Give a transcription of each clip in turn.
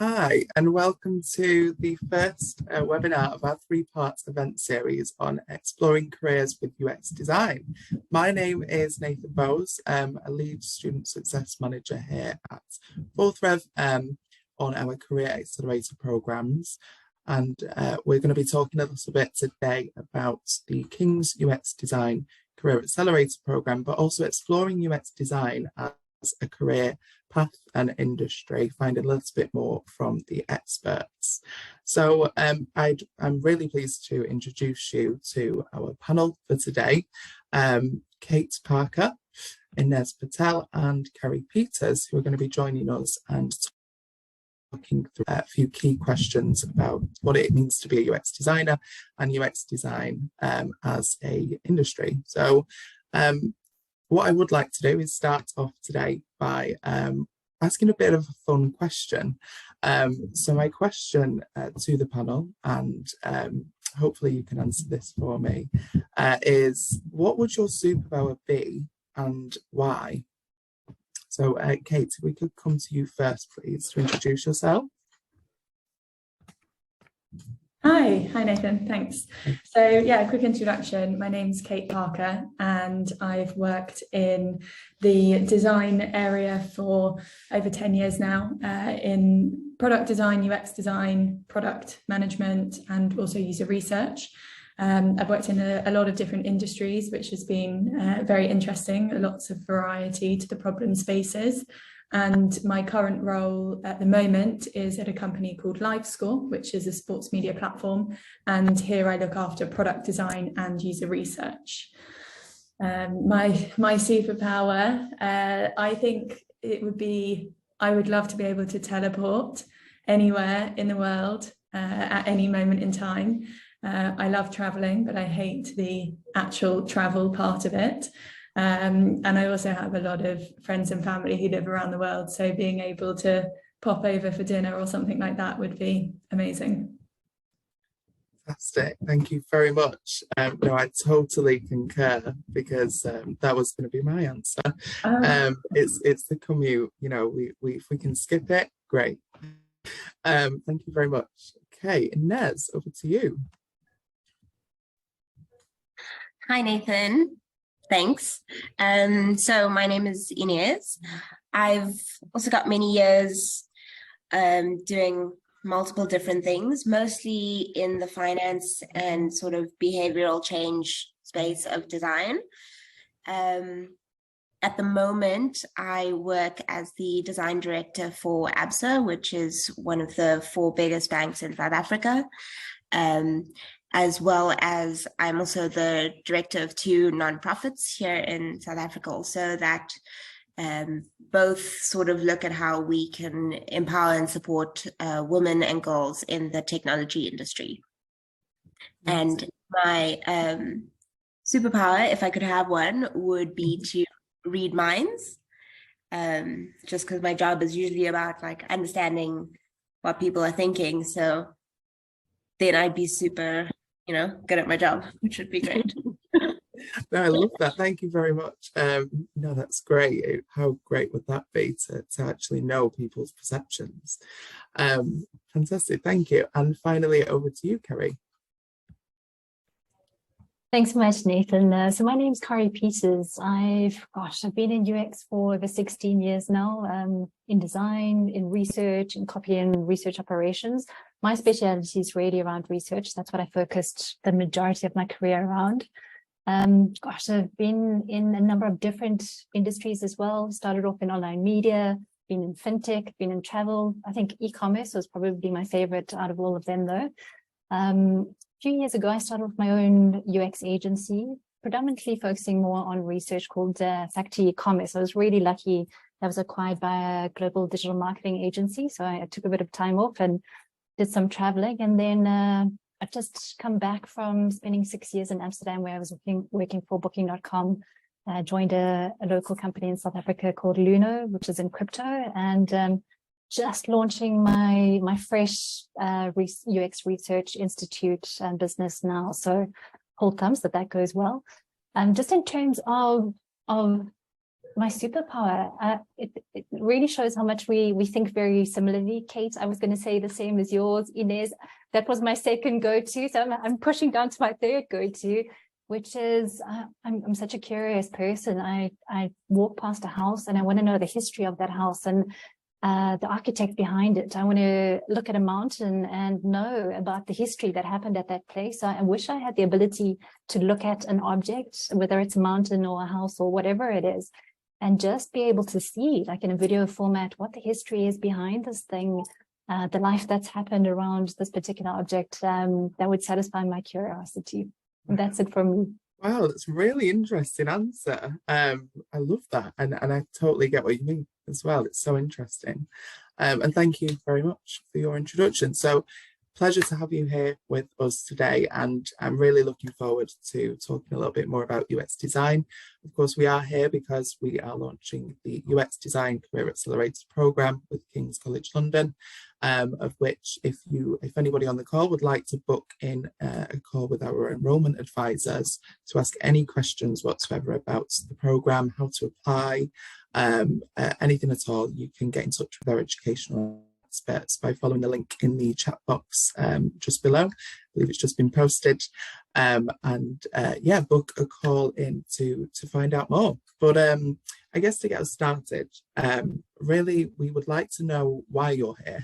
Hi, and welcome to the first webinar of our three-part event series on exploring careers with UX design. My name is Nathan Bowes, a lead student success manager here at FourthRev on our career accelerator programs. And we're going to be talking a little bit today about the King's UX Design Career Accelerator program, but also exploring UX design as a career path and industry, finding a little bit more from the experts. So I'm really pleased to introduce you to our panel for today. Kate Parker, Inez Patel and Kari Peters, who are going to be joining us and talking through a few key questions about what it means to be a UX designer and UX design as a industry. So what I would like to do is start off today by asking a bit of a fun question. So my question to the panel, and hopefully you can answer this for me, is what would your superpower be and why? So Kate, if we could come to you first, please, to introduce yourself. Hi Nathan, thanks. So yeah, quick introduction. My name's Kate Parker and I've worked in the design area for over 10 years now in product design, UX design, product management and also user research. I've worked in a lot of different industries, which has been very interesting, lots of variety to the problem spaces. And my current role at the moment is at a company called LiveScore, which is a sports media platform. And here I look after product design and user research. My superpower, I think it would be, I would love to be able to teleport anywhere in the world at any moment in time. I love traveling, but I hate the actual travel part of it. And I also have a lot of friends and family who live around the world, so being able to pop over for dinner or something like that would be amazing. Fantastic, thank you very much. No, I totally concur because that was going to be my answer. It's the commute, you know, if we can skip it, great. Thank you very much. Okay, Inez, over to you. Hi Nathan. Thanks. So my name is Inez. I've also got many years doing multiple different things, mostly in the finance and sort of behavioral change space of design. At the moment, I work as the design director for Absa, which is one of the 4 biggest banks in South Africa. As well as I'm also the director of 2 nonprofits here in South Africa, so that both sort of look at how we can empower and support women and girls in the technology industry. And my superpower, if I could have one, would be to read minds, just because my job is usually about like understanding what people are thinking. So then I'd be super, you know, good at my job, which would be great. No, I love that. Thank you very much. No, that's great. How great would that be to actually know people's perceptions? Fantastic. Thank you. And finally, over to you, Kari. Thanks so much, Nathan. So my name's Kari Peters. I've been in UX for over 16 years now, in design, in research, in copy and research operations. My specialty is really around research. That's what I focused the majority of my career around. I've been in a number of different industries as well. Started off in online media, been in fintech, been in travel. I think e-commerce was probably my favorite out of all of them though. A few years ago, I started with my own UX agency, predominantly focusing more on research called Factory E-commerce. I was really lucky that was acquired by a global digital marketing agency. So I took a bit of time off and did some traveling. And then I've just come back from spending 6 years in Amsterdam, where I was working for Booking.com. Joined a local company in South Africa called Luno, which is in crypto, and just launching my fresh UX Research Institute business now. So hold thumbs that goes well. Just in terms of my superpower, it really shows how much we think very similarly. Kate, I was going to say the same as yours. Inez, that was my second go-to. So I'm pushing down to my third go-to, which is I'm such a curious person. I walk past a house and I want to know the history of that house and the architect behind it. I want to look at a mountain and know about the history that happened at that place. I wish I had the ability to look at an object, whether it's a mountain or a house or whatever it is, and just be able to see, like in a video format, what the history is behind this thing, the life that's happened around this particular object. That would satisfy my curiosity. And that's it for me. Wow, that's a really interesting answer. I love that. And I totally get what you mean as well. It's so interesting. And thank you very much for your introduction. So pleasure to have you here with us today. And I'm really looking forward to talking a little bit more about UX design. Of course, we are here because we are launching the UX Design Career Accelerator program with King's College London, of which if anybody on the call would like to book in a call with our enrolment advisors to ask any questions whatsoever about the program, how to apply, anything at all, you can get in touch with our educational experts by following the link in the chat box just below. I believe it's just been posted, yeah, book a call in to find out more. But I guess to get us started, really we would like to know why you're here.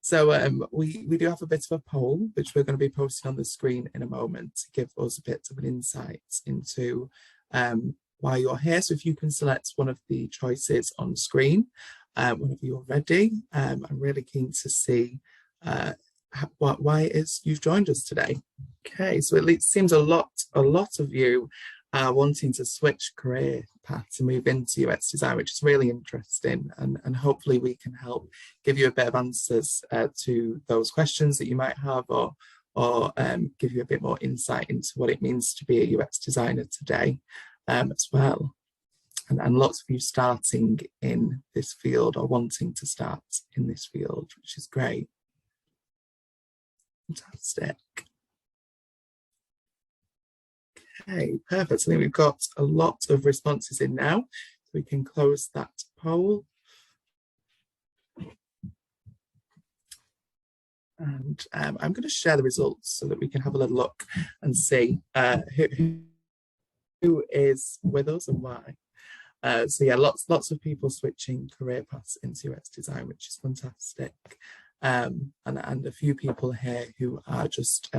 So we do have a bit of a poll which we're going to be posting on the screen in a moment to give us a bit of an insight into why you're here. So if you can select one of the choices on screen whenever you're ready. I'm really keen to see why it is you've joined us today. Okay, so it seems a lot of you are wanting to switch career path to move into UX design, which is really interesting, and hopefully we can help give you a bit of answers to those questions that you might have, or give you a bit more insight into what it means to be a UX designer today as well. And lots of you starting in this field or wanting to start in this field, which is great. Fantastic. Okay, perfect. So I think we've got a lot of responses in now, so we can close that poll. And I'm going to share the results so that we can have a little look and see who is with us and why. So yeah, lots of people switching career paths into UX design, which is fantastic. And a few people here who are just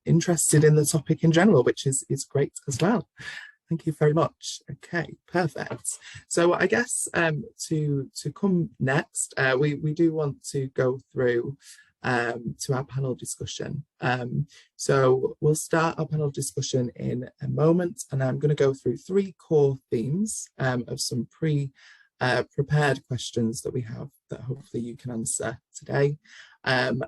interested in the topic in general, which is great as well. Thank you very much. Okay, perfect. So I guess to come next, we do want to go through to our panel discussion. So we'll start our panel discussion in a moment, and I'm going to go through 3 core themes of some prepared questions that we have that hopefully you can answer today. And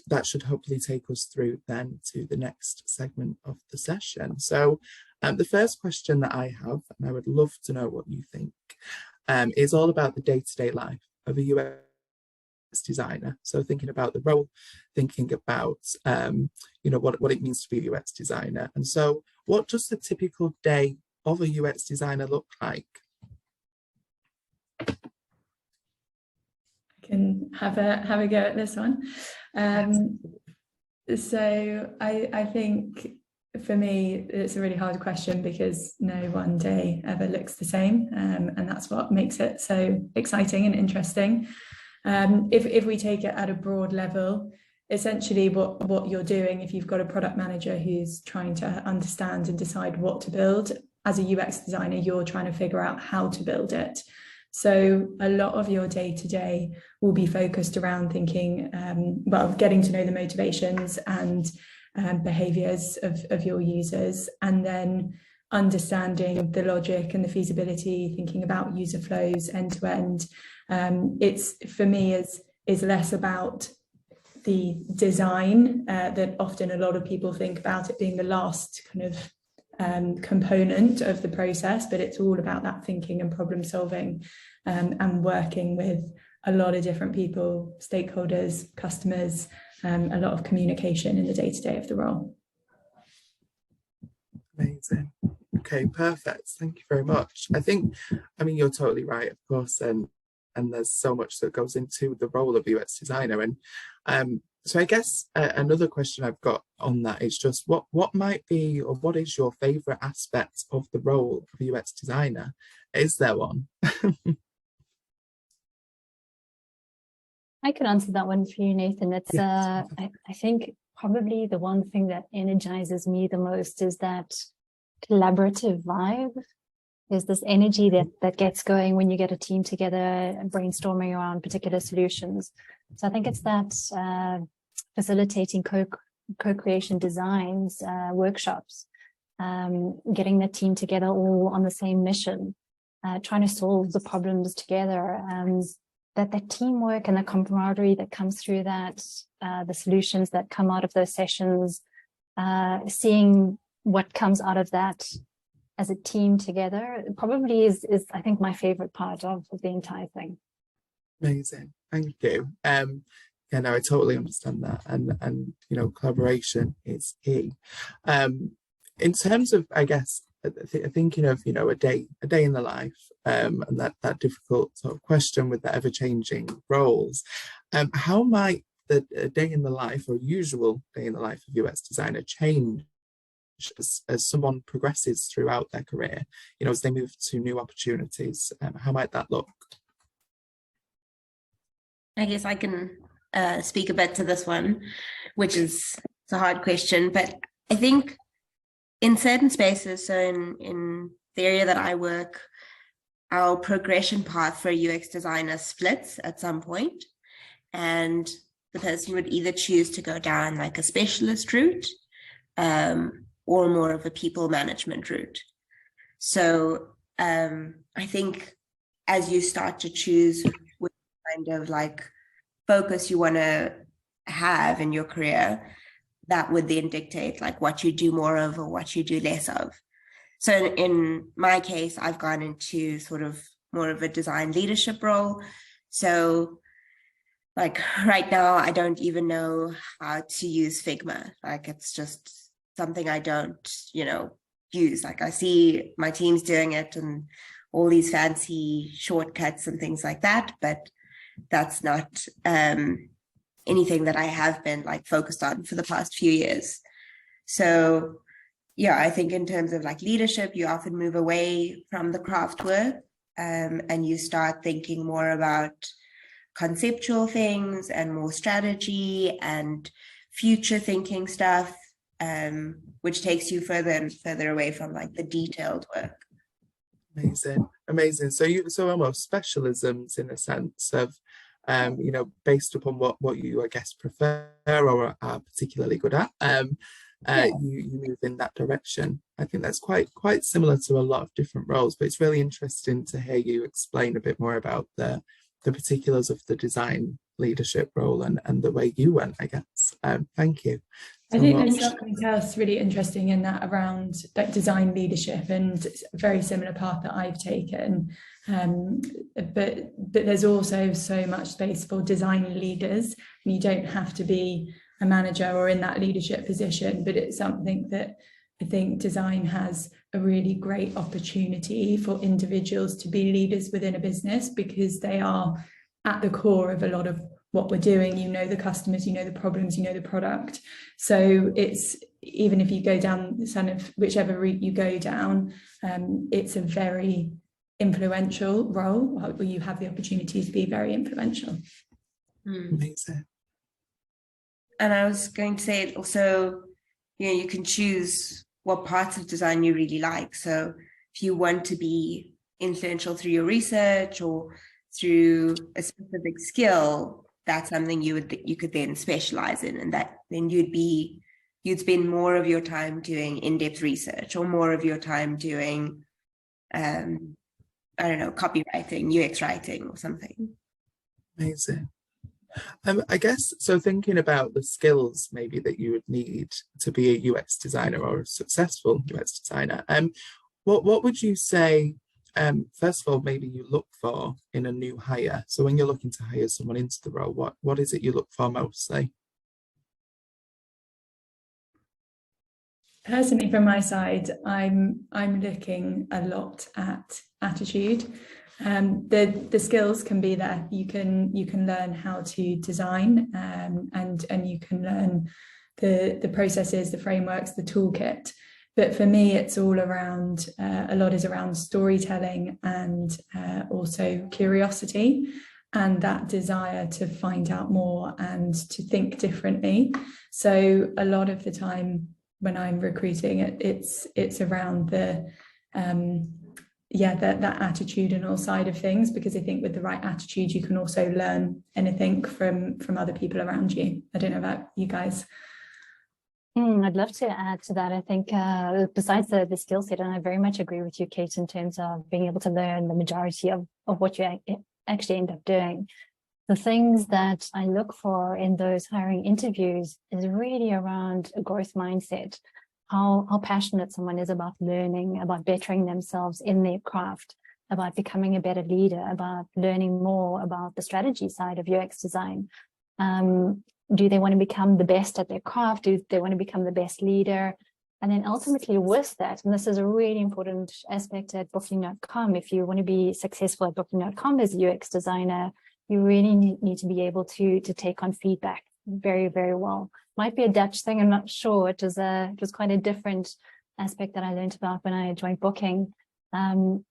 that should hopefully take us through then to the next segment of the session. So the first question that I have, and I would love to know what you think, is all about the day-to-day life of a UX designer. So thinking about the role, thinking about what it means to be a UX designer. And so what does the typical day of a UX designer look like? I can have a go at this one. So I think for me it's a really hard question because no one day ever looks the same, and that's what makes it so exciting and interesting. If we take it at a broad level, essentially what you're doing, if you've got a product manager who's trying to understand and decide what to build, as a UX designer, you're trying to figure out how to build it. So a lot of your day-to-day will be focused around thinking, getting to know the motivations and behaviors of your users, and then understanding the logic and the feasibility, thinking about user flows end to end. It's, for me, is less about the design that often a lot of people think about it being the last kind of component of the process, but it's all about that thinking and problem solving, and working with a lot of different people, stakeholders, customers, a lot of communication in the day-to-day of the role. Amazing. Okay, perfect. Thank you very much. I mean, you're totally right, of course, and there's so much that goes into the role of UX designer. And so I guess another question I've got on that is just what might be, or what is your favorite aspect of the role of a UX designer? Is there one? I can answer that one for you, Nathan. It's Yes. I think probably the one thing that energizes me the most is that collaborative vibe. There's this energy that gets going when you get a team together and brainstorming around particular solutions. So I think it's that facilitating co-creation designs, workshops, getting the team together all on the same mission, trying to solve the problems together. That the teamwork and the camaraderie that comes through that, the solutions that come out of those sessions, seeing what comes out of that as a team together probably is I think my favorite part of the entire thing. Amazing. Thank you. Yeah, no, I totally understand that. And you know, collaboration is key. In terms of, I guess, thinking of, you know, a day in the life, and that difficult sort of question with the ever-changing roles, how might the day in the life, or usual day in the life of UX designer, change as someone progresses throughout their career, you know, as they move to new opportunities? How might that look? I guess I can speak a bit to this one, which is it's a hard question, but I think in certain spaces, so in the area that I work, our progression path for a UX designer splits at some point, and the person would either choose to go down like a specialist route, or more of a people management route. So I think as you start to choose what kind of like focus you want to have in your career, that would then dictate like what you do more of or what you do less of. So in my case, I've gone into sort of more of a design leadership role. So like right now, I don't even know how to use Figma. Like it's just something I don't, you know, use. Like I see my teams doing it and all these fancy shortcuts and things like that, but that's not anything that I have been like focused on for the past few years. So yeah, I think in terms of like leadership, you often move away from the craft work, and you start thinking more about conceptual things and more strategy and future thinking stuff, which takes you further and further away from like the detailed work. Amazing. So almost specialisms in a sense of, you know, based upon what you, I guess, prefer or are particularly good at, you move in that direction. I think that's quite similar to a lot of different roles, but it's really interesting to hear you explain a bit more about the particulars of the design leadership role and the way you went, I guess. Thank you. I think there's something else really interesting in that around like design leadership, and it's a very similar path that I've taken. But there's also so much space for design leaders, and you don't have to be a manager or in that leadership position, but it's something that I think design has a really great opportunity for individuals to be leaders within a business, because they are at the core of a lot of what we're doing. You know the customers, you know the problems, you know the product. So it's, even if you go down kind of whichever route you go down, it's a very influential role where you have the opportunity to be very influential. Amazing. And I was going to say also, you know, you can choose what parts of design you really like. So if you want to be influential through your research or through a specific skill, that's something you could then specialize in, and that then you'd spend more of your time doing in-depth research or more of your time doing I don't know, copywriting, UX writing or something. Amazing. I guess, so thinking about the skills maybe that you would need to be a UX designer or a successful UX designer, what would you say, first of all, maybe you look for in a new hire? So when you're looking to hire someone into the role, what is it you look for mostly? Personally, from my side, I'm looking a lot at attitude. The skills can be there. You can learn how to design, and you can learn the processes, the frameworks, the toolkit. But for me, it's all around, a lot is around storytelling and also curiosity and that desire to find out more and to think differently. So a lot of the time when I'm recruiting, it's around that attitudinal side of things, because I think with the right attitude, you can also learn anything from other people around you. I don't know about you guys. I'd love to add to that. I think besides the skill set, and I very much agree with you, Kate, in terms of being able to learn the majority of what you actually end up doing. The things that I look for in those hiring interviews is really around a growth mindset, how passionate someone is about learning, about bettering themselves in their craft, about becoming a better leader, about learning more about the strategy side of UX design. Do they want to become the best at their craft? Do they want to become the best leader? And then ultimately with that, and this is a really important aspect at Booking.com, if you want to be successful at Booking.com as a UX designer, you really need to be able to take on feedback very, very well. Might be a Dutch thing, I'm not sure. It was quite a different aspect that I learned about when I joined Booking. Being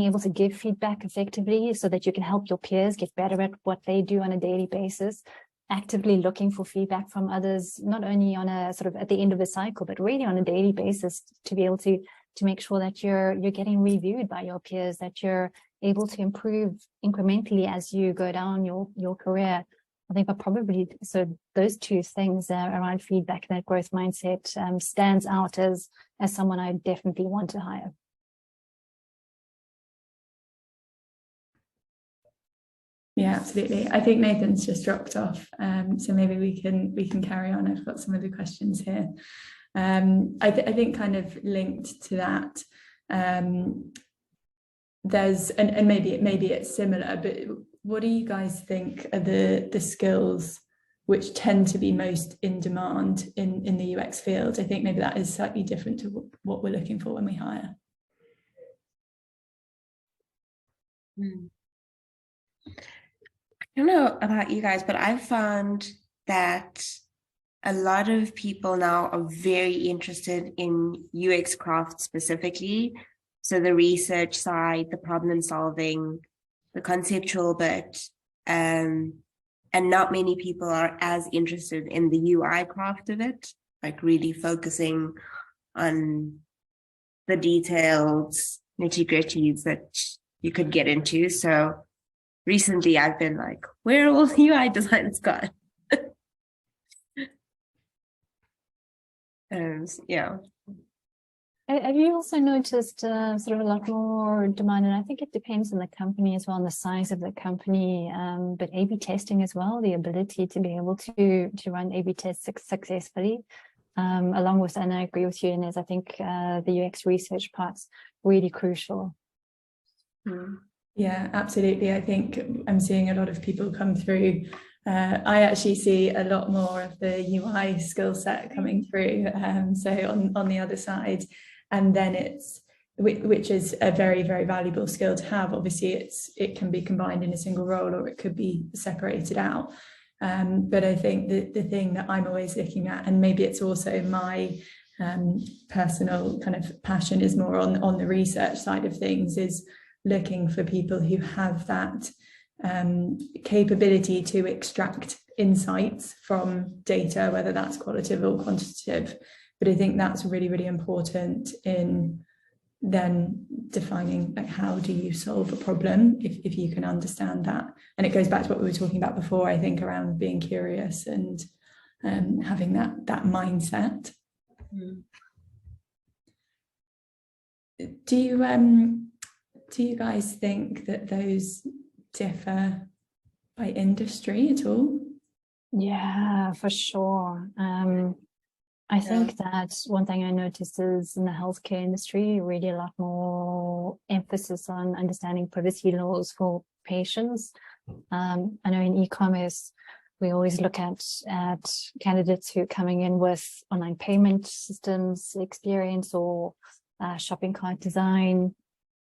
able to give feedback effectively so that you can help your peers get better at what they do on a daily basis. Actively looking for feedback from others, not only on a sort of at the end of a cycle, but really on a daily basis, to be able to make sure that you're getting reviewed by your peers, that you're able to improve incrementally as you go down your career. I think probably so those two things around feedback and that growth mindset stands out as someone I definitely want to hire. Yeah, absolutely. I think Nathan's just dropped off, so maybe we can carry on. I've got some other questions here. I think kind of linked to that, there's and maybe it's similar, but what do you guys think are the skills which tend to be most in demand in the UX field? I think maybe that is slightly different to what we're looking for when we hire. I don't know about you guys, but I've found that a lot of people now are very interested in UX craft specifically. So the research side, the problem solving, the conceptual bit, and not many people are as interested in the UI craft of it, like really focusing on the details, nitty-gritties that you could get into. So recently I've been like, where are all the UI designs gone? Yeah. Have you also noticed sort of a lot more demand, and I think it depends on the company as well, and the size of the company, but A/B testing as well, the ability to be able to run A/B tests successfully, along with, and I agree with you, Inez, I think the UX research part's really crucial. Yeah, absolutely. I think I'm seeing a lot of people come through. I actually see a lot more of the UI skill set coming through, so on the other side, and then which is a very, very valuable skill to have. Obviously, it can be combined in a single role, or it could be separated out. But I think the thing that I'm always looking at, and maybe it's also my personal kind of passion, is more on the research side of things, is looking for people who have that capability to extract insights from data, whether that's qualitative or quantitative. But I think that's really, really important in then defining, like, how do you solve a problem if you can understand that. And it goes back to what we were talking about before, I think, around being curious and having that mindset. Do you guys think that those differ by industry at all? Yeah, for sure. I think that one thing I noticed is in the healthcare industry, really a lot more emphasis on understanding privacy laws for patients. I know in e-commerce, We always look at candidates who are coming in with online payment systems experience or shopping cart design.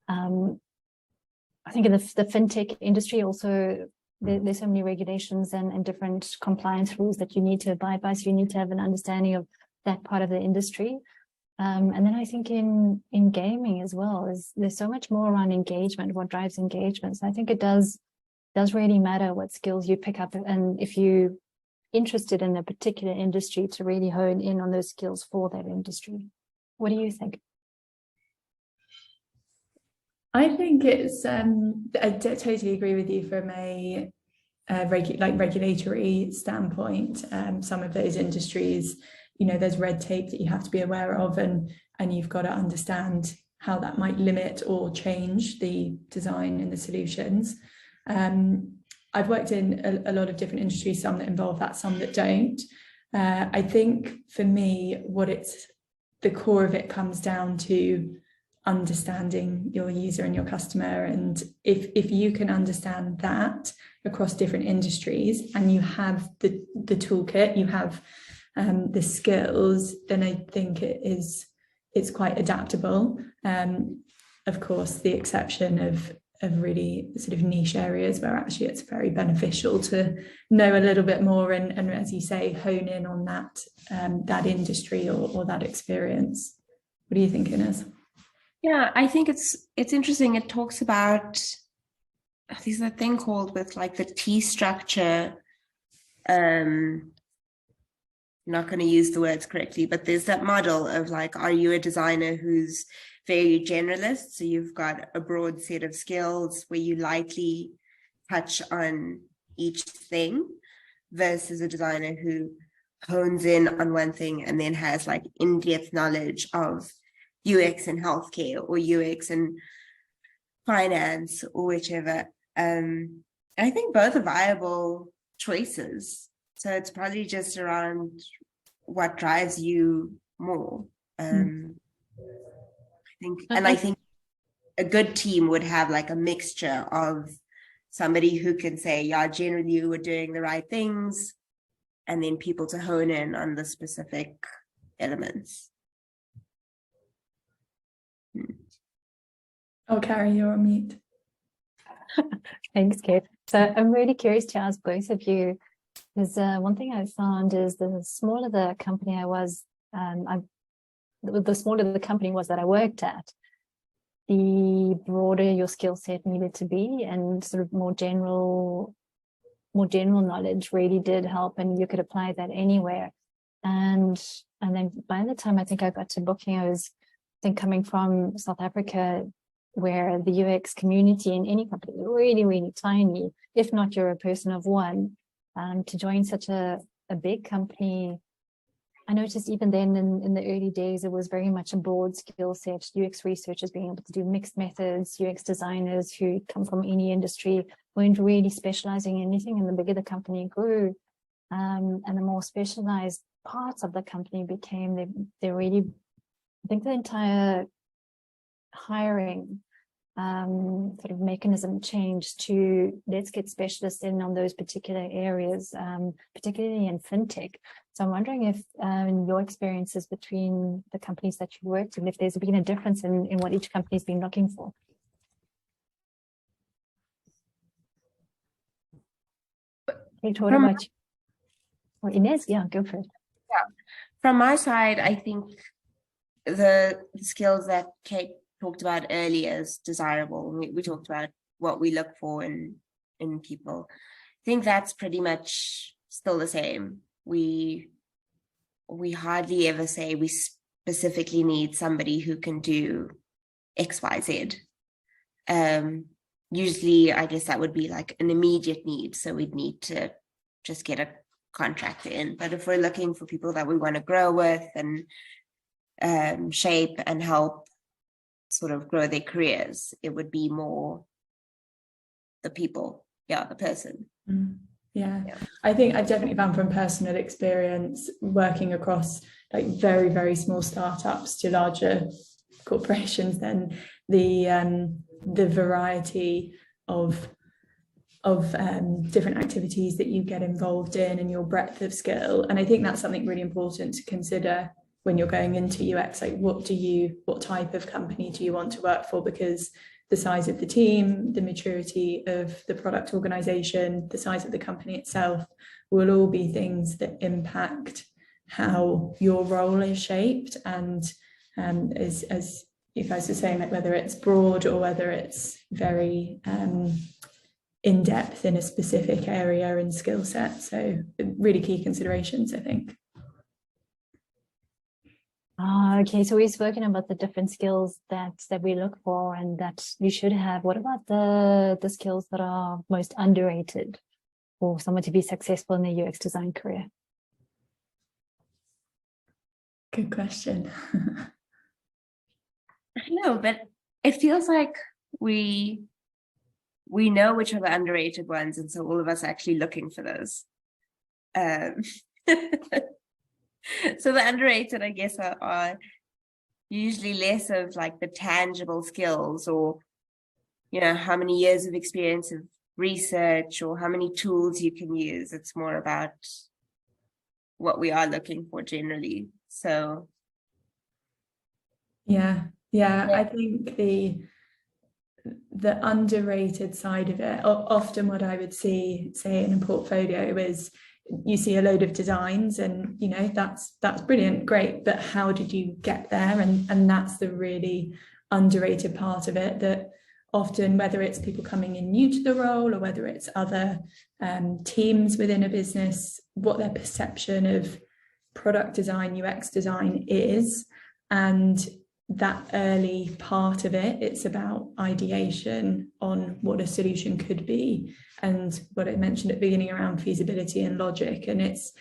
I think in the fintech industry also, there's so many regulations and different compliance rules that you need to abide by. So you need to have an understanding of that part of the industry. And then I think in gaming as well, there's so much more around engagement, what drives engagement. So I think it does really matter what skills you pick up, and if you're interested in a particular industry, to really hone in on those skills for that industry. What do you think? I think it's, I totally agree with you from a regulatory standpoint. Some of those industries, you know, there's red tape that you have to be aware of, and you've got to understand how that might limit or change the design and the solutions. I've worked in a lot of different industries, some that involve that, some that don't. I think for me, the core of it comes down to understanding your user and your customer. And if you can understand that across different industries, and you have the toolkit, you have the skills, then I think it's quite adaptable. Of course, the exception of really sort of niche areas where actually it's very beneficial to know a little bit more and as you say, hone in on that industry or that experience. What do you think, Inez? Yeah, I think it's interesting. It talks about, there's a thing called with like the T structure. I'm not going to use the words correctly, but there's that model of like, are you a designer who's very generalist? So you've got a broad set of skills where you lightly touch on each thing, versus a designer who hones in on one thing and then has like in-depth knowledge of UX and healthcare or UX and finance or whichever. I think both are viable choices. So it's probably just around what drives you more. I think a good team would have like a mixture of somebody who can say, yeah, generally we're doing the right things, and then people to hone in on the specific elements. Oh, Kari, you're on mute. Thanks, Kate. So I'm really curious to ask both of you, because one thing I found is the smaller the company I was, the smaller the company was that I worked at, the broader your skill set needed to be, and sort of more general knowledge really did help, and you could apply that anywhere. And then by the time I think I got to booking, I think coming from South Africa, where the UX community in any company is really, really tiny, if not you're a person of one, to join such a big company. I noticed even then in the early days, it was very much a broad skill set. UX researchers being able to do mixed methods, UX designers who come from any industry weren't really specializing in anything. And the bigger the company grew, and the more specialized parts of the company became, they really, I think the entire hiring sort of mechanism changed to let's get specialists in on those particular areas, particularly in fintech. So I'm wondering if in your experiences between the companies that you worked in, if there's been a difference in what each company's been looking for. Kate, what about you? Or Inez? Yeah, go for it. Yeah. From my side, I think the skills that Kate talked about earlier is desirable. We talked about what we look for in people. I think that's pretty much still the same. We hardly ever say we specifically need somebody who can do X, Y, Z. Usually, I guess that would be like an immediate need. So we'd need to just get a contractor in. But if we're looking for people that we want to grow with and shape and help sort of grow their careers, it would be more the people, the person. Yeah, I think I've definitely found from personal experience working across like very, very small startups to larger corporations, then the variety of different activities that you get involved in and your breadth of skill. And I think that's something really important to consider when you're going into UX, like what type of company do you want to work for? Because the size of the team, the maturity of the product organization, the size of the company itself will all be things that impact how your role is shaped. And as you guys were saying, like whether it's broad or whether it's very in depth in a specific area and skill set. So really key considerations, I think. Okay, so we've spoken about the different skills that we look for and that you should have. What about the skills that are most underrated for someone to be successful in their UX design career? Good question. I don't know, but it feels like we know which are the underrated ones, and so all of us are actually looking for those. So the underrated, I guess, are usually less of like the tangible skills, or, you know, how many years of experience of research or how many tools you can use. It's more about what we are looking for generally. So yeah, I think the underrated side of it, often what I would say in a portfolio is you see a load of designs and, you know, that's brilliant, great, but how did you get there? And that's the really underrated part of it, that often, whether it's people coming in new to the role or whether it's other teams within a business, what their perception of product design, UX design is, and that early part of it, it's about ideation on what a solution could be, and what I mentioned at the beginning around feasibility and logic. And it's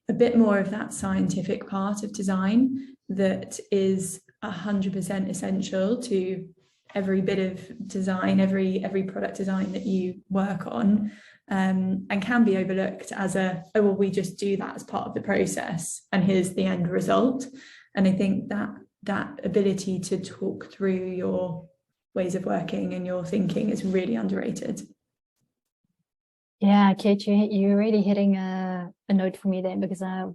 a bit more of that scientific part of design that is 100% essential to every bit of design, every product design that you work on, and can be overlooked as we just do that as part of the process and here's the end result. And I think that ability to talk through your ways of working and your thinking is really underrated. Yeah, Kate, you're really hitting a note for me there, because I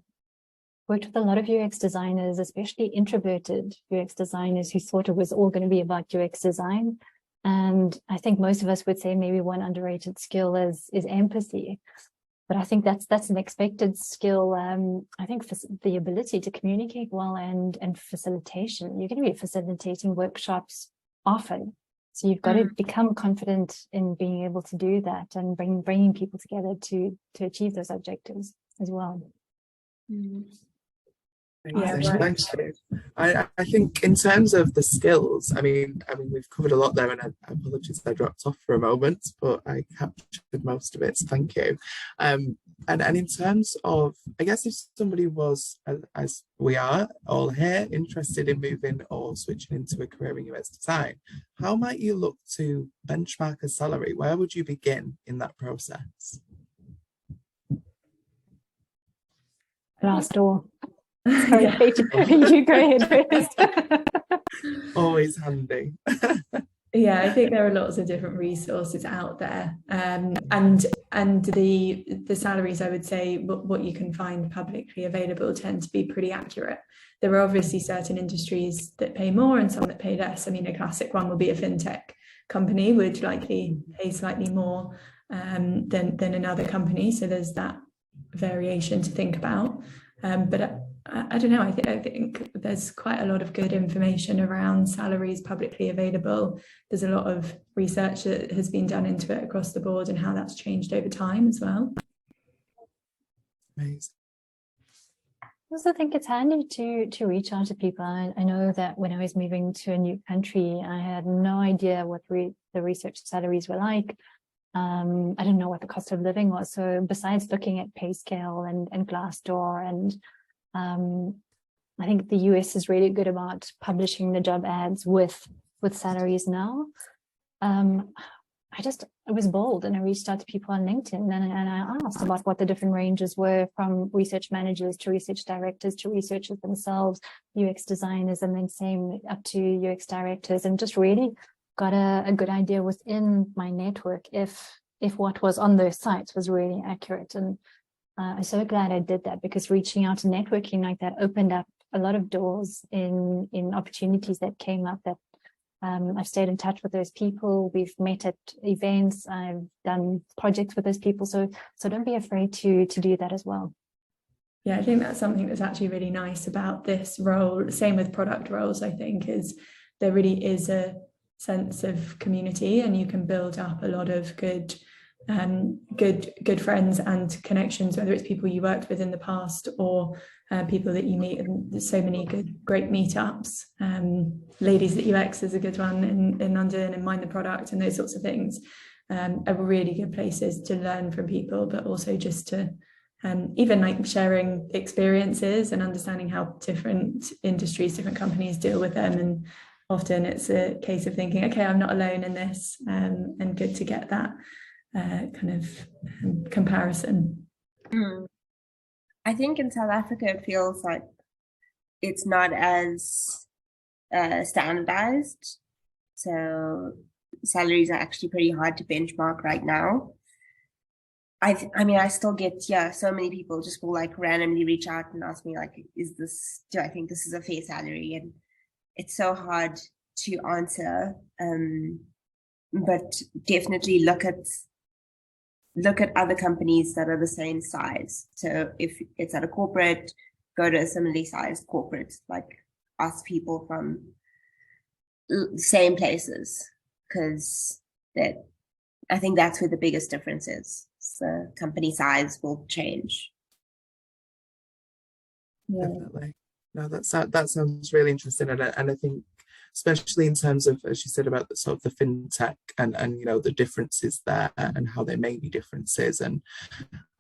worked with a lot of UX designers, especially introverted UX designers, who thought it was all going to be about UX design. And I think most of us would say maybe one underrated skill is empathy. But I think that's an expected skill. I think for the ability to communicate well and facilitation. You're going to be facilitating workshops often, so you've got to become confident in being able to do that and bringing people together to achieve those objectives as well. Yeah, Thanks, Dave. I think in terms of the skills, I mean we've covered a lot there, and I apologize I dropped off for a moment, but I captured most of it, so thank you. And in terms of, I guess, if somebody was, as we are all here, interested in moving or switching into a career in UX design, how might you look to benchmark a salary? Where would you begin in that process? Glassdoor. Sorry, Kate, you go ahead first. Always handy. Yeah, I think there are lots of different resources out there, and the salaries, I would say, what you can find publicly available tend to be pretty accurate. There are obviously certain industries that pay more and some that pay less. I mean, a classic one would be a fintech company would likely pay slightly more than another company. So there's that variation to think about. But I don't know, I think there's quite a lot of good information around salaries publicly available. There's a lot of research that has been done into it across the board and how that's changed over time as well. Amazing. I also think it's handy to reach out to people. I know that when I was moving to a new country, I had no idea what the research salaries were like. I didn't know what the cost of living was. So besides looking at PayScale and Glassdoor, and I think the US is really good about publishing the job ads with salaries now. I was bold and I reached out to people on LinkedIn and I asked about what the different ranges were, from research managers to research directors to researchers themselves, UX designers, and then same up to UX directors, and just really got a good idea within my network if if what was on those sites was really accurate. And I'm so glad I did that, because reaching out and networking like that opened up a lot of doors in opportunities that came up, that I've stayed in touch with those people. We've met at events. I've done projects with those people. So don't be afraid to do that as well. Yeah, I think that's something that's actually really nice about this role. Same with product roles, I think, is there really is a sense of community, and you can build up a lot of good friends and connections, whether it's people you worked with in the past or people that you meet. And there's so many great meetups. Ladies at UX is a good one in London, and Mind the Product, and those sorts of things are really good places to learn from people, but also just to even like sharing experiences and understanding how different industries, different companies deal with them. And often it's a case of thinking, okay, I'm not alone in this, and good to get that kind of comparison. I think in South Africa, it feels like it's not as standardized. So salaries are actually pretty hard to benchmark right now. I mean, I still get, so many people just will like randomly reach out and ask me like, do I think this is a fair salary? And it's so hard to answer, but definitely look at other companies that are the same size. So if it's at a corporate, go to a similarly sized corporate, like ask people from the same places, because I think that's where the biggest difference is. So company size will change. Yeah. Definitely. No, that sounds really interesting, and I think especially in terms of, as you said, about the sort of the fintech and you know, the differences there and how there may be differences, and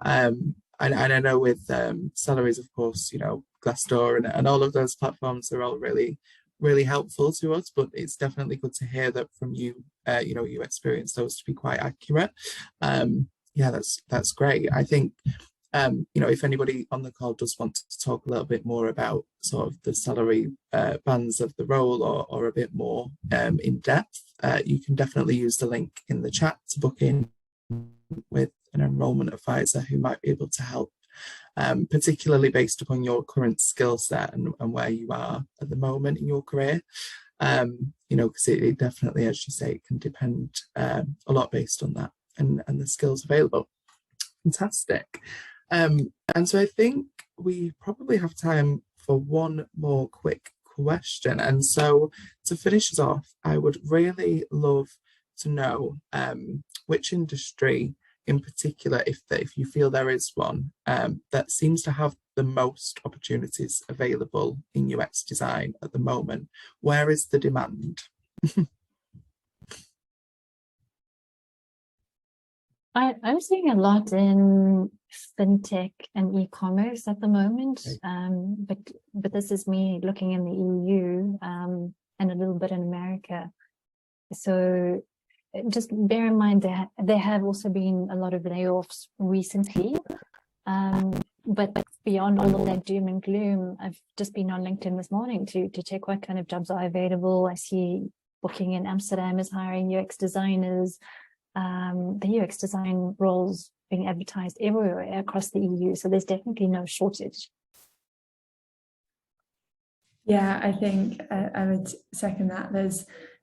I know with salaries, of course, you know, Glassdoor and all of those platforms are all really helpful to us, but it's definitely good to hear that from you. You know, you experience those to be quite accurate. Yeah, that's great. I think you know, if anybody on the call does want to talk a little bit more about sort of the salary bands of the role, or a bit more in depth, you can definitely use the link in the chat to book in with an enrollment advisor who might be able to help, particularly based upon your current skill set and where you are at the moment in your career. You know, because it definitely, as you say, it can depend a lot based on that and the skills available. Fantastic. And so I think we probably have time for one more quick question. And so to finish us off, I would really love to know which industry in particular, if you feel there is one, that seems to have the most opportunities available in UX design at the moment. Where is the demand? I'm seeing a lot in fintech and e-commerce at the moment, but this is me looking in the EU and a little bit in America. So just bear in mind that there have also been a lot of layoffs recently, but beyond all of that doom and gloom, I've just been on LinkedIn this morning to check what kind of jobs are available. I see Booking in Amsterdam is hiring UX designers. The UX design roles being advertised everywhere across the EU, so there's definitely no shortage. Yeah, I think I would second that.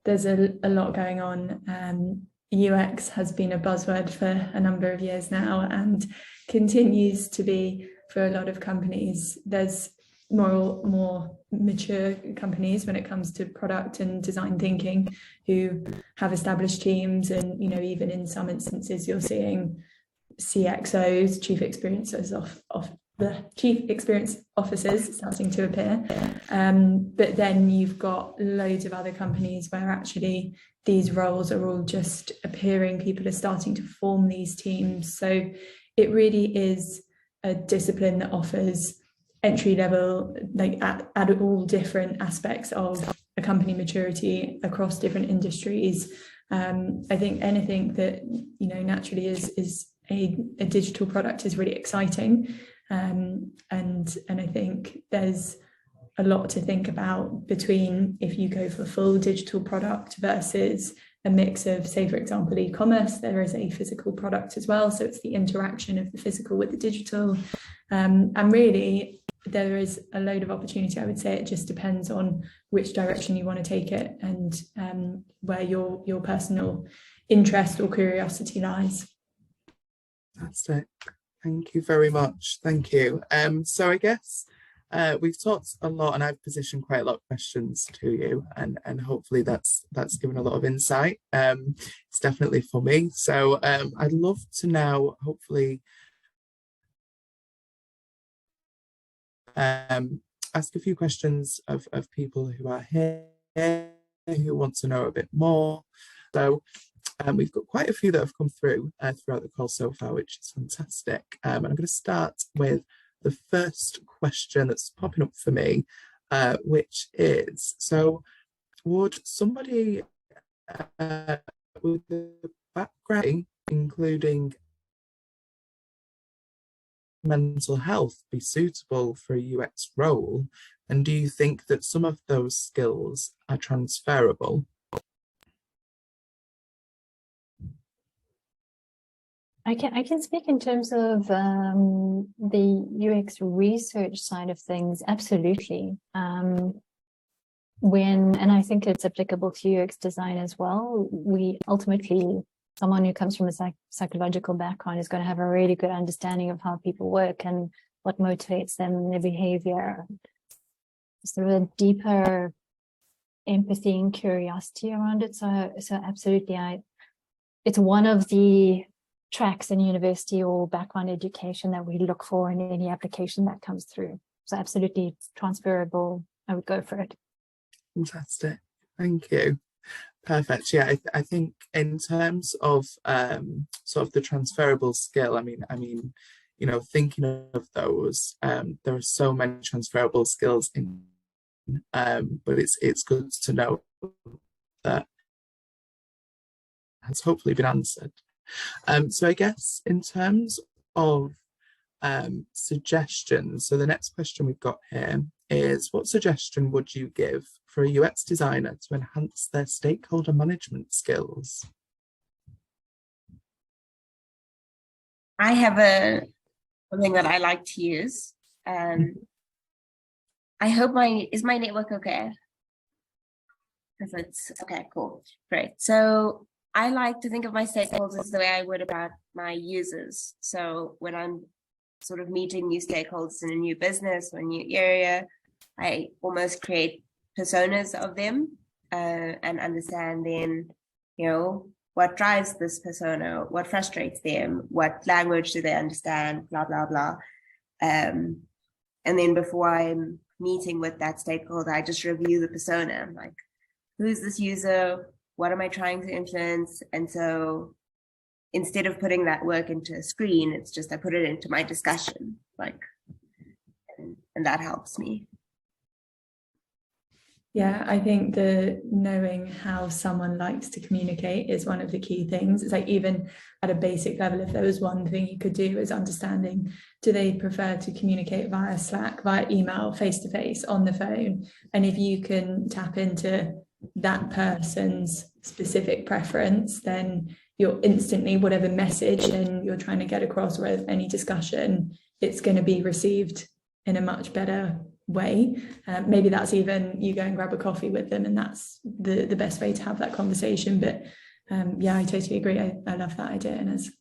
There's a lot going on. UX has been a buzzword for a number of years now and continues to be for a lot of companies. There's more mature companies when it comes to product and design thinking who have established teams, and you know, even in some instances you're seeing CXOs, chief experience officers starting to appear, but then you've got loads of other companies where actually these roles are all just appearing. People are starting to form these teams, so it really is a discipline that offers entry level, like at all different aspects of a company maturity across different industries. I think anything that, you know, naturally is a digital product is really exciting, and I think there's a lot to think about between if you go for full digital product versus a mix of, say, for example, e-commerce. There is a physical product as well. So it's the interaction of the physical with the digital. And really, there is a load of opportunity. I would say it just depends on which direction you want to take it and where your personal interest or curiosity lies. Fantastic. Thank you very much. Thank you. So I guess we've talked a lot, and I've positioned quite a lot of questions to you, and hopefully that's given a lot of insight. It's definitely for me. So I'd love to now, hopefully, ask a few questions of people who are here who want to know a bit more. So we've got quite a few that have come through throughout the call so far, which is fantastic. And I'm going to start with the first question that's popping up for me, which is, so would somebody with a background including mental health be suitable for a UX role? And do you think that some of those skills are transferable? I can speak in terms of the UX research side of things. Absolutely. And I think it's applicable to UX design as well. We ultimately, someone who comes from a psychological background is going to have a really good understanding of how people work and what motivates them and their behavior. Sort of a deeper empathy and curiosity around it. So absolutely, it's one of the tracks in university or background education that we look for in any application that comes through. So absolutely transferable. I would go for it. Fantastic. Thank you. Perfect. Yeah, I think in terms of sort of the transferable skill, I mean, you know, thinking of those, there are so many transferable skills in, but it's good to know that has hopefully been answered. So I guess in terms of suggestions, so the next question we've got here is, what suggestion would you give for a UX designer to enhance their stakeholder management skills? I have something that I like to use. I hope is my network okay? Because it's okay, cool, great. So I like to think of my stakeholders the way I would about my users. So when I'm sort of meeting new stakeholders in a new business or a new area, I almost create personas of them and understand then, you know, what drives this persona, what frustrates them, what language do they understand, blah, blah, blah. And then before I'm meeting with that stakeholder, I just review the persona. I'm like, who's this user? What am I trying to influence? And so instead of putting that work into a screen, it's just I put it into my discussion, like, and that helps me. Yeah, I think the knowing how someone likes to communicate is one of the key things. It's like, even at a basic level, if there was one thing you could do, is understanding, do they prefer to communicate via Slack, via email, face-to-face, on the phone? And if you can tap into that person's specific preference, then you're instantly, whatever message and you're trying to get across, or any discussion, it's going to be received in a much better way. Maybe that's even you go and grab a coffee with them, and that's the best way to have that conversation. But yeah, I totally agree. I love that idea, Inez.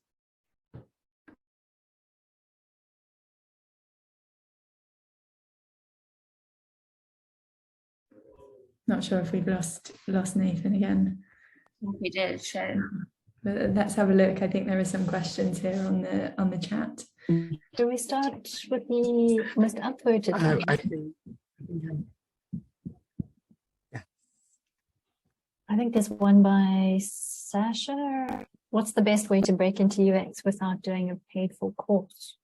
Not sure if we've lost Nathan again. We did, sure. But let's have a look. I think there are some questions here on the chat. Do we start with the most upvoted? I think yeah. I think there's one by Sasha. What's the best way to break into UX without doing a paid for course?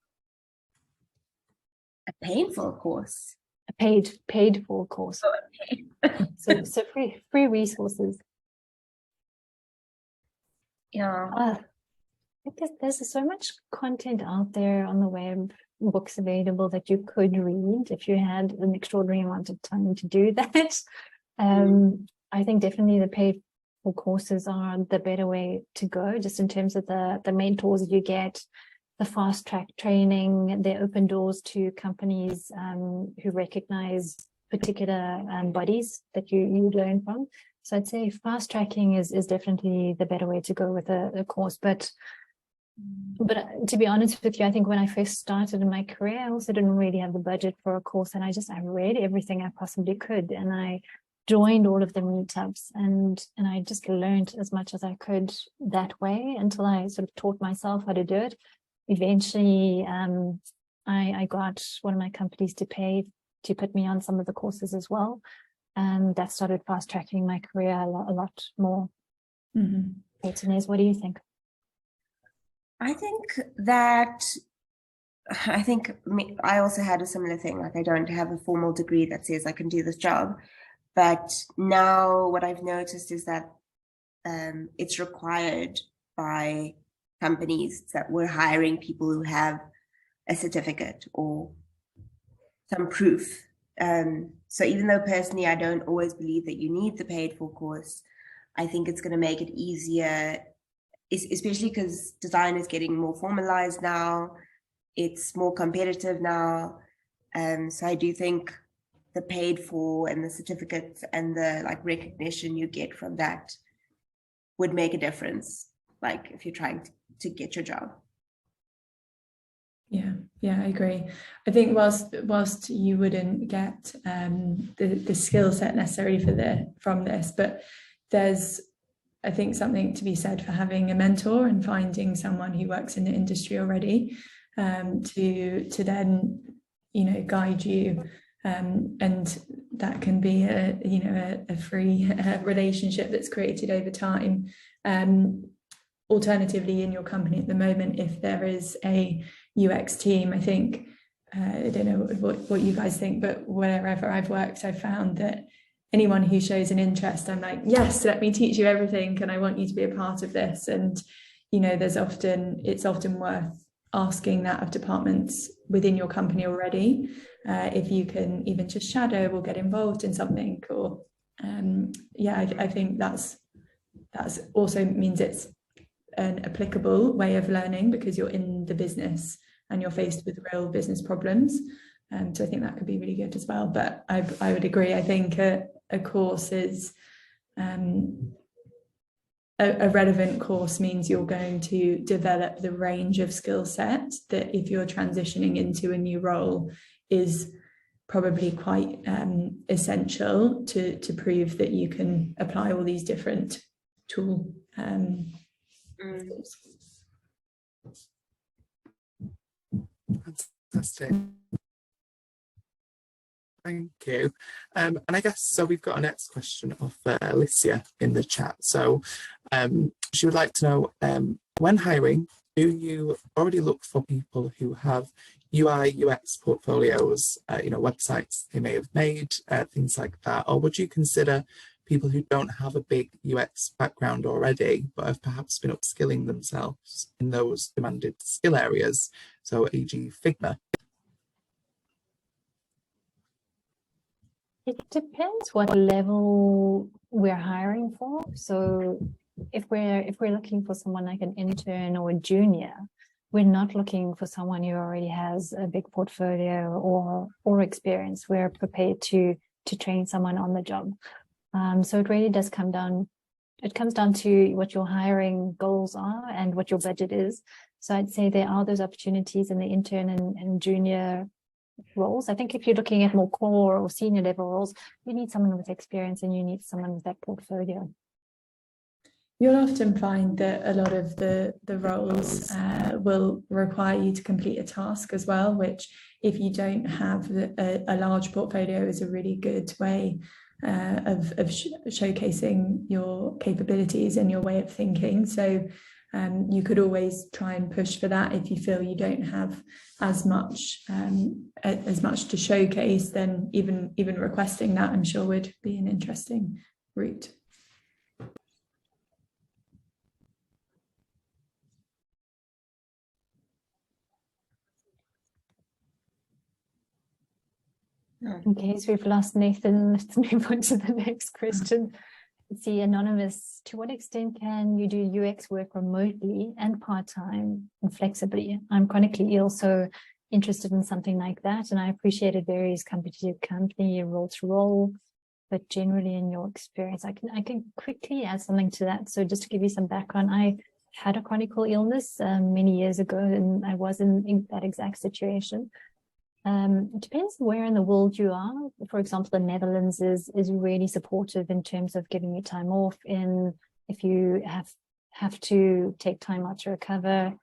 A painful course. A paid for course. Oh, okay. so free resources. Yeah. I think there's so much content out there on the web, books available that you could read if you had an extraordinary amount of time to do that. I think definitely the paid for courses are the better way to go, just in terms of the mentors you get, the fast track training. They open doors to companies who recognize particular bodies that you learn from. So I'd say fast tracking is definitely the better way to go with a course. But to be honest with you, I think when I first started in my career, I also didn't really have the budget for a course, and I read everything I possibly could, and I joined all of the meetups, and I just learned as much as I could that way until I sort of taught myself how to do it. Eventually, I got one of my companies to pay to put me on some of the courses as well, and that started fast tracking my career a lot more. Mm-hmm. Inez, what do you think? I think I also had a similar thing. Like, I don't have a formal degree that says I can do this job, but now what I've noticed is that it's required by companies that we're hiring people who have a certificate or some proof. So even though personally I don't always believe that you need the paid for course, I think it's going to make it easier, especially because design is getting more formalized now. It's more competitive now. So I do think the paid for and the certificates and the recognition you get from that would make a difference, like if you're trying to get your job. Yeah, I agree. I think whilst you wouldn't get the skill set necessarily from this, but there's, I think, something to be said for having a mentor and finding someone who works in the industry already to then guide you, and that can be a free relationship that's created over time. Alternatively, in your company at the moment, if there is a UX team, I think, I don't know what you guys think, but wherever I've worked, I've found that anyone who shows an interest, I'm like, yes, let me teach you everything, and I want you to be a part of this. And it's often worth asking that of departments within your company already, if you can even just shadow or get involved in something, or I think that's also means it's an applicable way of learning, because you're in the business and you're faced with real business problems. So I think that could be really good as well. But I would agree. I think a course is a relevant course means you're going to develop the range of skill set that, if you're transitioning into a new role, is probably quite essential to prove that you can apply all these different tools. Fantastic. Thank you. And I guess, so we've got a next question of Alicia in the chat. So she would like to know, when hiring, do you already look for people who have UI, UX portfolios, websites they may have made, things like that? Or would you consider people who don't have a big UX background already, but have perhaps been upskilling themselves in those demanded skill areas? So e.g. Figma. It depends what level we're hiring for. So if we're looking for someone like an intern or a junior, we're not looking for someone who already has a big portfolio or experience. We're prepared to train someone on the job. So it really does come down. It comes down to what your hiring goals are and what your budget is. So I'd say there are those opportunities in the intern and junior roles. I think if you're looking at more core or senior level roles, you need someone with experience and you need someone with that portfolio. You'll often find that a lot of the roles will require you to complete a task as well, which, if you don't have a large portfolio, is a really good way of showcasing your capabilities and your way of thinking. So you could always try and push for that. If you feel you don't have as much to showcase, then even requesting that, I'm sure, would be an interesting route. In case we've lost Nathan, let's move on to the next question. see, Anonymous, to what extent can you do UX work remotely and part-time and flexibly? I'm chronically ill, so interested in something like that. And I appreciate it varies company to company, role to role, but generally in your experience, I can quickly add something to that. So just to give you some background, I had a chronic illness many years ago, and I was in that exact situation. It depends where in the world you are. For example, the Netherlands is really supportive in terms of giving you time off if you have to take time out to recover.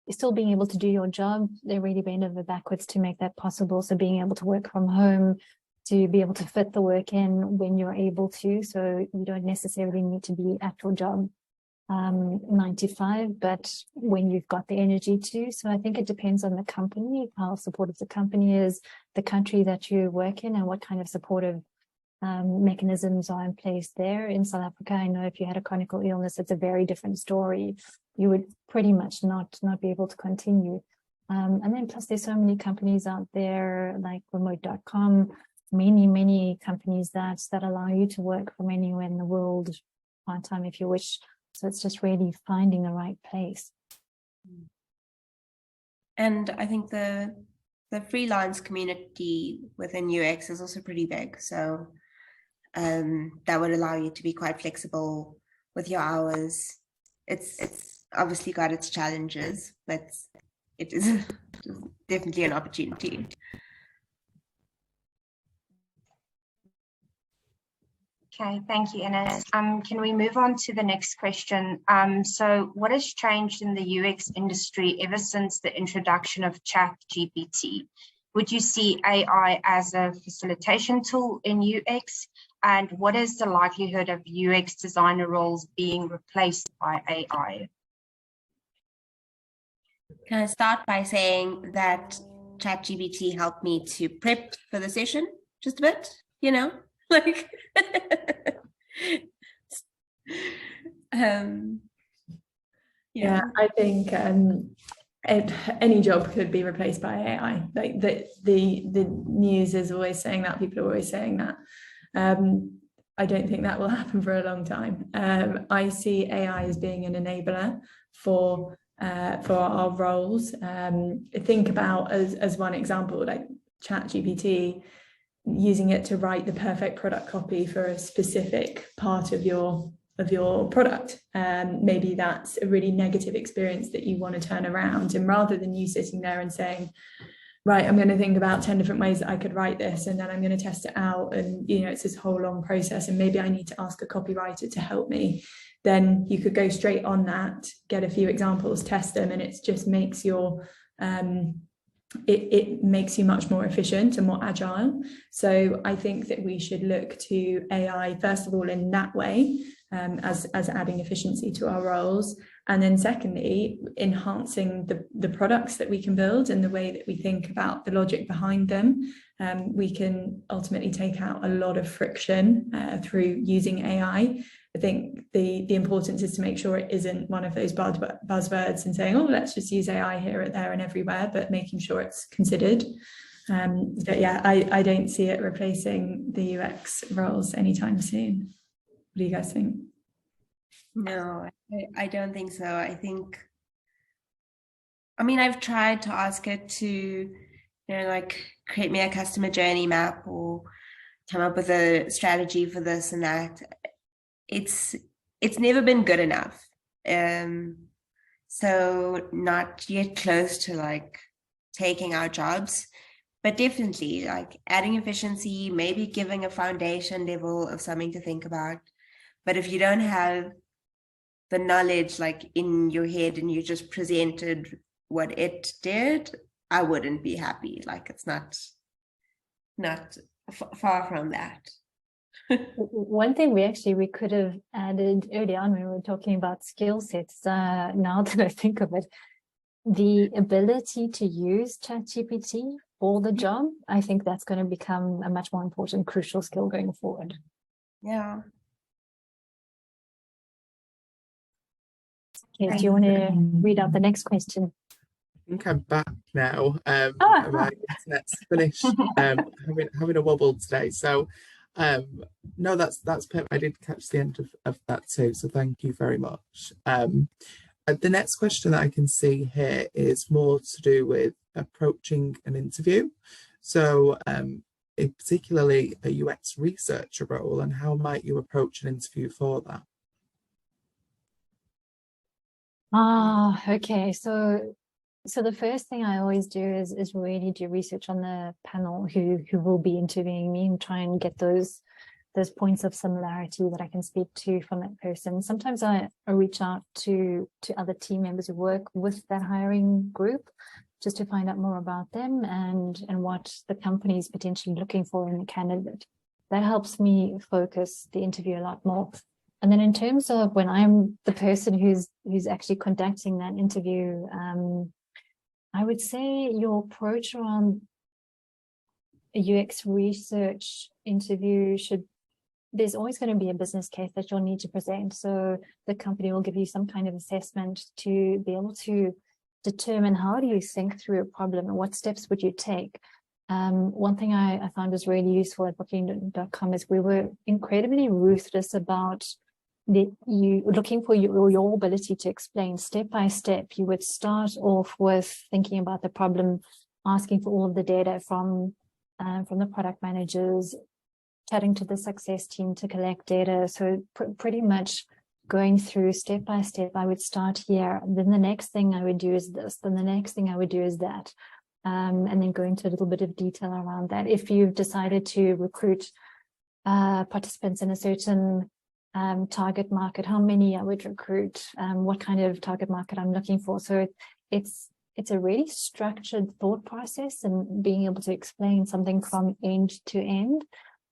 Still being able to do your job, they really bend over backwards to make that possible. So being able to work from home, to be able to fit the work in when you're able to, so you don't necessarily need to be at your job 9 to 5, but when you've got the energy to. So I think it depends on the company, how supportive the company is, the country that you work in, and what kind of supportive mechanisms are in place there. In South Africa, I know if you had a chronic illness, it's a very different story. You would pretty much not be able to continue. And then plus there's so many companies out there like remote.com, many companies that allow you to work from anywhere in the world part-time if you wish. So it's just really finding the right place. And I think the freelance community within UX is also pretty big. So that would allow you to be quite flexible with your hours. It's obviously got its challenges, but it is definitely an opportunity. Okay, thank you, Inez. Can we move on to the next question? So what has changed in the UX industry ever since the introduction of ChatGPT? Would you see AI as a facilitation tool in UX? And what is the likelihood of UX designer roles being replaced by AI? Can I start by saying that ChatGPT helped me to prep for the session just a bit, like yeah, I think any job could be replaced by AI. Like the news is always saying that, people are always saying that. I don't think that will happen for a long time. I see AI as being an enabler for our roles. Think about as one example, like ChatGPT, using it to write the perfect product copy for a specific part of your product. Maybe that's a really negative experience that you want to turn around, and rather than you sitting there and saying, right, I'm going to think about 10 different ways that I could write this, and then I'm going to test it out, and it's this whole long process, and maybe I need to ask a copywriter to help me, then you could go straight on that, get a few examples, test them, and it just makes your it makes you much more efficient and more agile. So I think that we should look to AI first of all in that way, as adding efficiency to our roles, and then secondly enhancing the products that we can build and the way that we think about the logic behind them. We can ultimately take out a lot of friction through using AI. I think the importance is to make sure it isn't one of those buzzwords and saying, oh, let's just use AI here, there and everywhere, but making sure it's considered. But yeah, I don't see it replacing the UX roles anytime soon. What do you guys think? No, I don't think so. I've tried to ask it to, like create me a customer journey map or come up with a strategy for this and that. It's never been good enough. So not yet close to like taking our jobs, but definitely like adding efficiency, maybe giving a foundation level of something to think about. But if you don't have the knowledge like in your head and you just presented what it did, I wouldn't be happy. Like it's not far from that. One thing we could have added early on when we were talking about skill sets, now that I think of it, the ability to use ChatGPT for the job, I think that's going to become a much more important, crucial skill going forward. Yeah. Okay, do you want to read out the next question? I think I'm back now. My internet's finished having a wobble today. So No, that's perfect. I did catch the end of that too, so thank you very much. The next question that I can see here is more to do with approaching an interview. So particularly a UX researcher role, and how might you approach an interview for that? Okay. So the first thing I always do is really do research on the panel who will be interviewing me, and try and get those points of similarity that I can speak to from that person. Sometimes I reach out to other team members who work with that hiring group, just to find out more about them and what the company is potentially looking for in a candidate. That helps me focus the interview a lot more. And then in terms of when I'm the person who's actually conducting that interview, I would say your approach around a UX research interview there's always going to be a business case that you'll need to present. So the company will give you some kind of assessment to be able to determine how do you think through a problem and what steps would you take. One thing I found was really useful at Booking.com is we were incredibly ruthless about you looking for your ability to explain step by step. You would start off with thinking about the problem, asking for all of the data from the product managers, chatting to the success team to collect data. So pretty much going through step by step. I would start here, then the next thing I would do is this, then the next thing I would do is that, and then go into a little bit of detail around that. If you've decided to recruit participants in a certain target market, how many I would recruit, what kind of target market I'm looking for. So it's a really structured thought process, and being able to explain something from end to end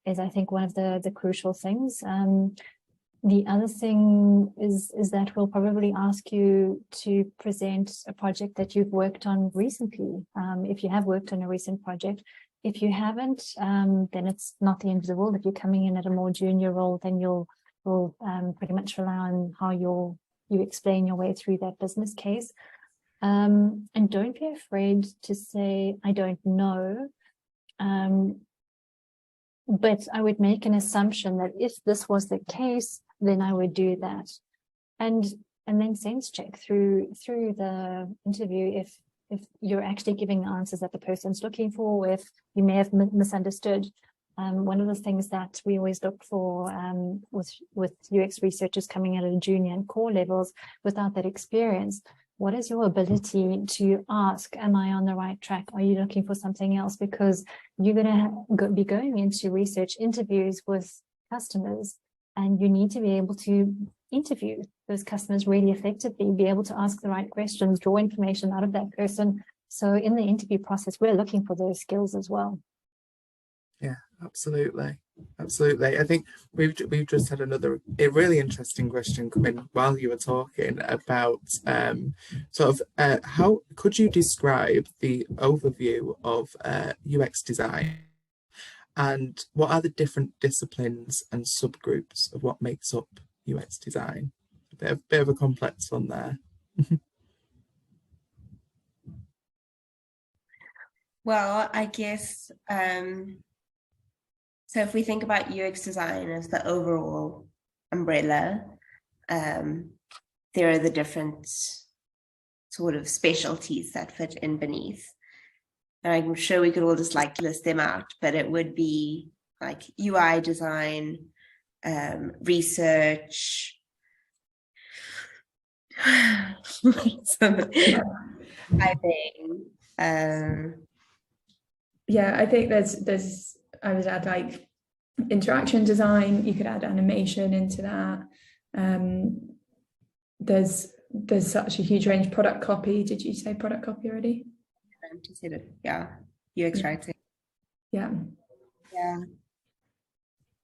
is, I think, one of the crucial things. The other thing is that we'll probably ask you to present a project that you've worked on recently. If you have worked on a recent project. If you haven't, then it's not the end of the world. If you're coming in at a more junior role, then you'll pretty much rely on how you explain your way through that business case. And don't be afraid to say, I don't know. But I would make an assumption that if this was the case, then I would do that. And then sense check through the interview if you're actually giving the answers that the person's looking for, if you may have misunderstood. One of the things that we always look for with UX researchers coming out of junior and core levels without that experience, what is your ability to ask, am I on the right track? Are you looking for something else? Because you're going to be going into research interviews with customers, and you need to be able to interview those customers really effectively, be able to ask the right questions, draw information out of that person. So in the interview process, we're looking for those skills as well. Yeah, absolutely. Absolutely. I think we've just had a really interesting question come in while you were talking about how could you describe the overview of UX design, and what are the different disciplines and subgroups of what makes up UX design? A bit of a complex one there. Well, I guess so if we think about UX design as the overall umbrella, there are the different sort of specialties that fit in beneath. And I'm sure we could all just list them out, but it would be like UI design, research, I think. Yeah, I think there's I would add like interaction design. You could add animation into that. There's such a huge range. Product copy. Did you say product copy already? Yeah. UX writing. Yeah. Yeah.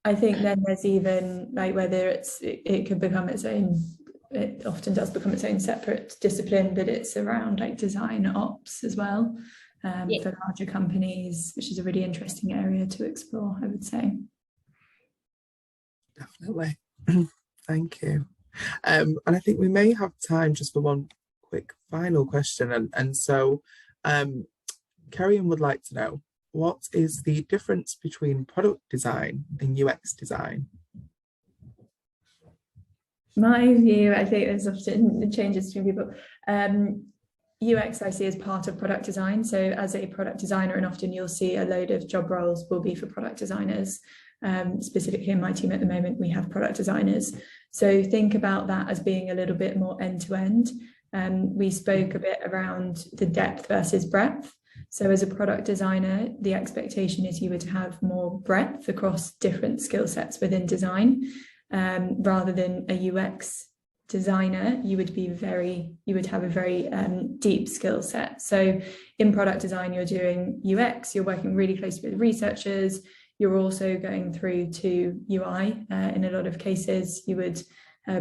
I think then there's even like whether it could become its own. It often does become its own separate discipline, but it's around like design ops as well. For larger companies, which is a really interesting area to explore, I would say. Definitely. Thank you. And I think we may have time just for one quick final question. And so Kari would like to know, what is the difference between product design and UX design? My view, I think there's often changes between people. UX I see as part of product design. So as a product designer, and often you'll see a load of job roles will be for product designers. Specifically in my team at the moment, we have product designers. So think about that as being a little bit more end-to-end. We spoke a bit around the depth versus breadth. So as a product designer, the expectation is you would have more breadth across different skill sets within design, rather than a UX designer, you would have a very deep skill set. So in product design, you're doing UX, you're working really closely with researchers, you're also going through to UI. In a lot of cases, you would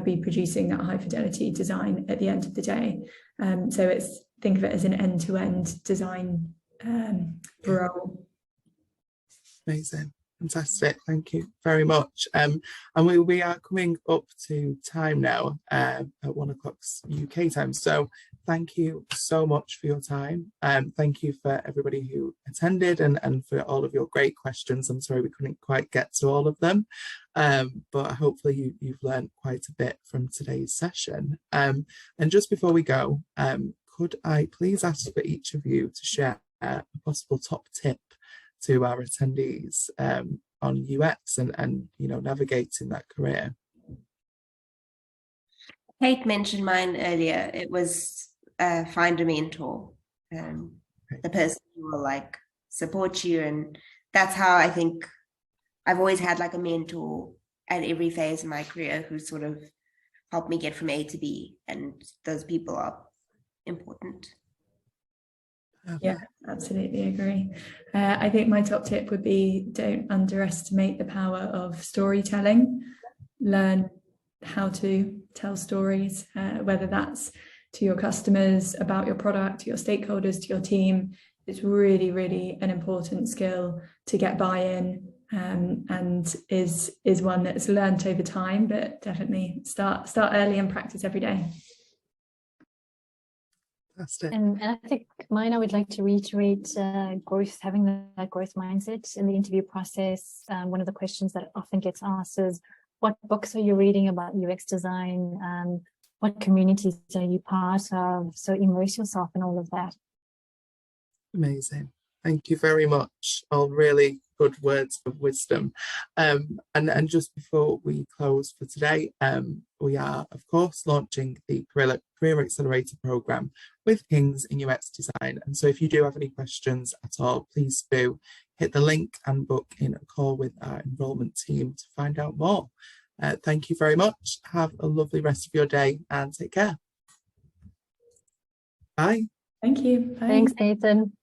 be producing that high fidelity design at the end of the day. So think of it as an end-to-end design role. Amazing. Fantastic, thank you very much. And we are coming up to time now at 1 o'clock UK time. So thank you so much for your time. Thank you for everybody who attended and for all of your great questions. I'm sorry we couldn't quite get to all of them, but hopefully you've learned quite a bit from today's session. And just before we go, could I please ask for each of you to share a possible top tip to our attendees on UX and navigating that career? Kate mentioned mine earlier. It was find a mentor, the person who will support you, and that's how I think I've always had a mentor at every phase of my career who sort of helped me get from A to B, and those people are important. Yeah, absolutely agree. I think my top tip would be don't underestimate the power of storytelling. Learn how to tell stories, whether that's to your customers, about your product, to your stakeholders, to your team. It's really, really an important skill to get buy-in, and is one that's learned over time, but definitely start early and practice every day. And I think mine, I would like to reiterate growth, having that growth mindset in the interview process. One of the questions that often gets asked is, what books are you reading about UX design? What communities are you part of? So immerse yourself in all of that. Amazing. Thank you very much. All really good words of wisdom. And just before we close for today, we are, of course, launching the Career Accelerator program with Kings in UX design. And so if you do have any questions at all, please do hit the link and book in a call with our enrollment team to find out more. Thank you very much. Have a lovely rest of your day and take care. Bye. Thank you. Bye. Thanks, Nathan.